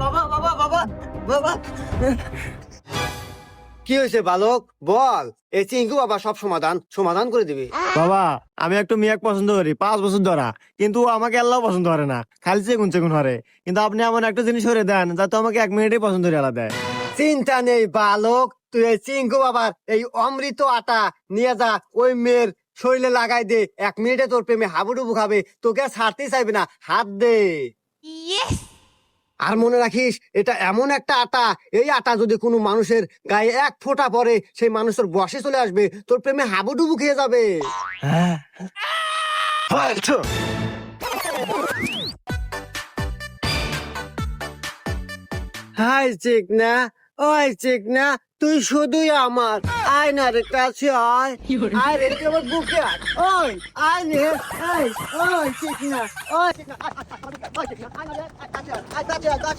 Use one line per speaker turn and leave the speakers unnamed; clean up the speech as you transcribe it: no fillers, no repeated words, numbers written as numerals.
বাবা বাবা বাবা বাবা কি হয়েছে বালক বল, এই চিঙ্কু বাবা সব সমাধান করে দিবি।
বাবা আমি একটু মেয়ে পছন্দ করি 5 বছর ধরা, কিন্তু ও আমাকে আল্লাহ পছন্দ করে না, খালি চেগুন চেগুন হরে। কিন্তু আপনি এমন একটা জিনিস করে দেন যাতে আমাকে 1 মিনিটে পছন্দ করে আলাদা দেয়।
চিন্তা নেই বালক, তুই এই চিঙ্কু বাবার এই অমৃত আটা নিয়ে যা, ওই মেয়ের শরীরে লাগাই দে, 1 মিনিটে তোর প্রেমে হাবুডুবু খাবে, তোকে আর ছাড়তেই চাইবে না, হাত দে। আর মনে রাখিস, এটা এমন একটা আটা, এই আটা যদি কোনো মানুষের গায়ে 1 ফোঁটা পরে, সেই মানুষের বসে চলে আসবে, তোর প্রেমে হাবুডুবু খেয়ে যাবে।
হ্যাঁ
হাই চিকনা, ওই চিকনা, তুই শুধুই আমার, আয় না রে কাছে আয়, আয় রে তুই আমার বুকে আয়, ওই আয় রে, আয়, ওই চিকনা, ওই চিকনা, আয়, আয়, আয়, আয়, আয়, আয়, আয়, আয়, আয়, আয়, আয়, আয়, আয়, আয়, আয়, আয়, আয়, আয়,